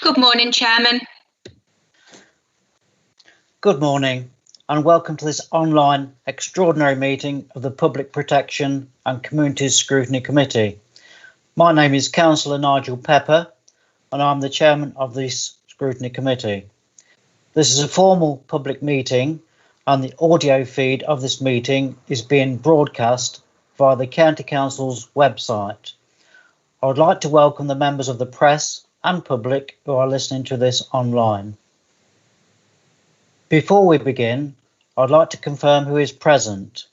Good morning, Chairman. Good morning and welcome to this online extraordinary meeting of the Public Protection and Communities Scrutiny Committee. My name is Councillor Nigel Pepper and I'm the Chairman of this Scrutiny Committee. This is a formal public meeting and the audio feed of this meeting is being broadcast via the County Council's website. I would like to welcome the members of the press and public who are listening to this online. Before we begin, I'd like to confirm who is present.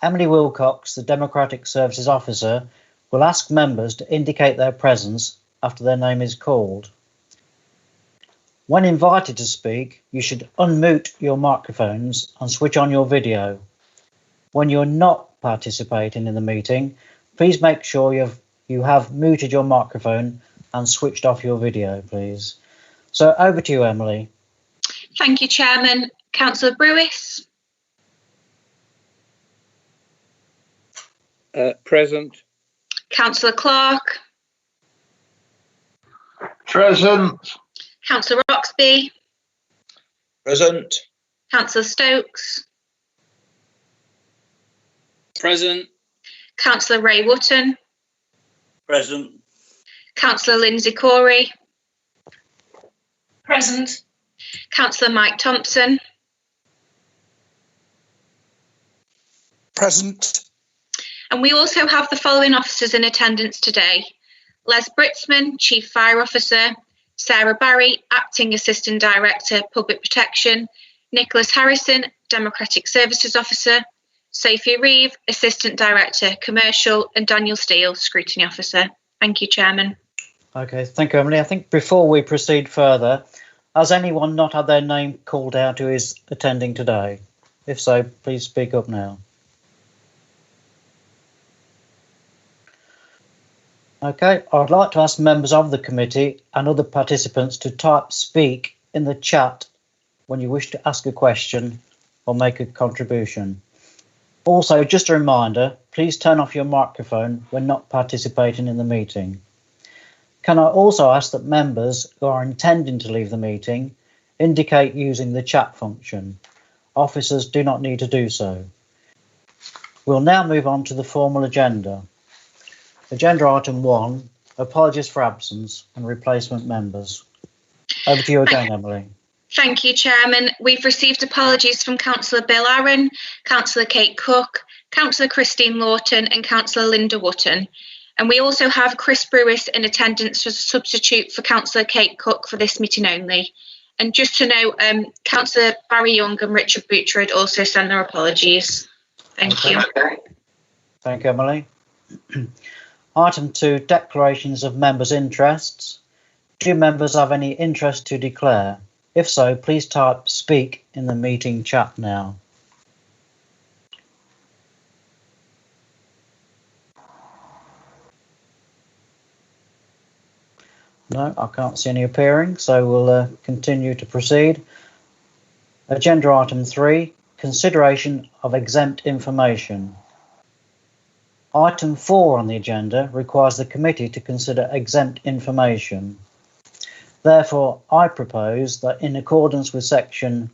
Emily Wilcox, the Democratic Services Officer, will ask members to indicate their presence after their name is called. When invited to speak, you should unmute your microphones and switch on your video. When you're not participating in the meeting, please make sure you have muted your microphone and switched off your video, please. So over to you, Emily. Thank you, Chairman. Councillor Brewis. Present. Councillor Clark. Present. Councillor Roxby. Present. Councillor Stokes. Present. Councillor Ray Wotton. Present. Councillor Lindsay Corey. Present. Councillor Mike Thompson. Present. And we also have the following officers in attendance today. Les Britzman, Chief Fire Officer. Sarah Barry, Acting Assistant Director, Public Protection. Nicholas Harrison, Democratic Services Officer. Sophie Reeve, Assistant Director, Commercial. And Daniel Steele, Scrutiny Officer. Thank you, Chairman. Okay, thank you, Emily. I think before we proceed further, has anyone not had their name called out who is attending today? If so, please speak up now. Okay, I'd like to ask members of the committee and other participants to type speak in the chat when you wish to ask a question or make a contribution. Also, just a reminder, please turn off your microphone when not participating in the meeting. Can I also ask that members who are intending to leave the meeting indicate using the chat function? Officers do not need to do so. We'll now move on to the formal agenda. Agenda item 1, apologies for absence and replacement members. Over to you again, Emily. Thank you, Chairman. We've received apologies from Councillor Bill Aaron, Councillor Kate Cook, Councillor Christine Lawton and Councillor Linda Wotton. And we also have Chris Brewis in attendance as a substitute for Councillor Kate Cook for this meeting only. And just to know, Councillor Barry Young and Richard Butcherd also send their apologies. Thank you. Thank you, Emily. Item 2, declarations of members' interests. Do members have any interest to declare? If so, please type speak in the meeting chat now. No, I can't see any appearing, so we'll continue to proceed. Agenda item 3, consideration of exempt information. Item 4 on the agenda requires the committee to consider exempt information. Therefore, I propose that in accordance with section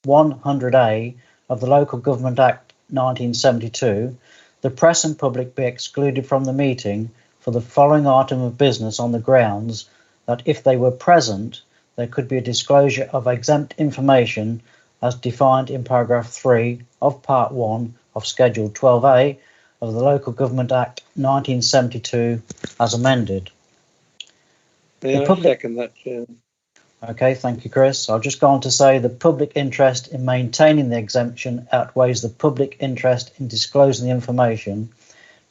100A of the Local Government Act 1972, the press and public be excluded from the meeting for the following item of business on the grounds that if they were present, there could be a disclosure of exempt information as defined in paragraph 3 of part 1 of schedule 12A of the Local Government Act 1972 as amended. Second that, Chairman. Okay, thank you, Chris. I'll just go on to say the public interest in maintaining the exemption outweighs the public interest in disclosing the information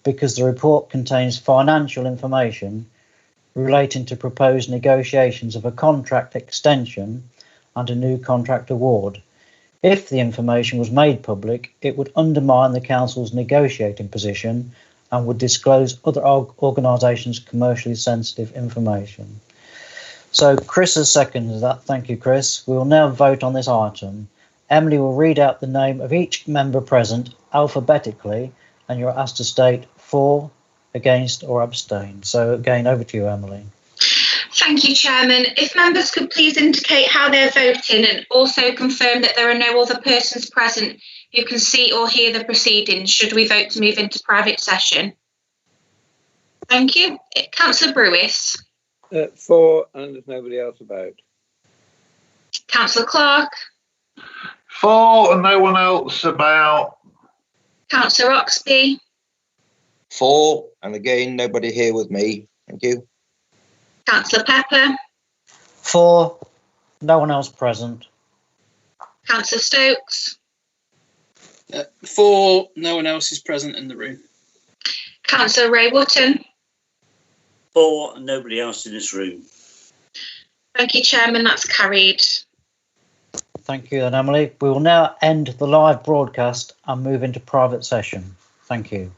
because the report contains financial information relating to proposed negotiations of a contract extension and a new contract award. If the information was made public, it would undermine the Council's negotiating position and would disclose other organisations' commercially sensitive information. So Chris has seconded that. Thank you, Chris. We will now vote on this item. Emily will read out the name of each member present alphabetically, and you're asked to state for, against or abstain. So again, over to you, Emily. Thank you, Chairman. If members could please indicate how they're voting and also confirm that there are no other persons present who can see or hear the proceedings should we vote to move into private session. Thank you. Councillor Brewis. 4, and there's nobody else about. Councillor Clark. 4 and no one else about. Councillor Oxby. 4, and again, nobody here with me. Thank you. Councillor Pepper. 4, no one else present. Councillor Stokes. 4, no one else is present in the room. Councillor Ray Wotton. 4 and nobody else in this room. Thank you, Chairman. That's carried. Thank you then, Emily. We will now end the live broadcast and move into private session. Thank you.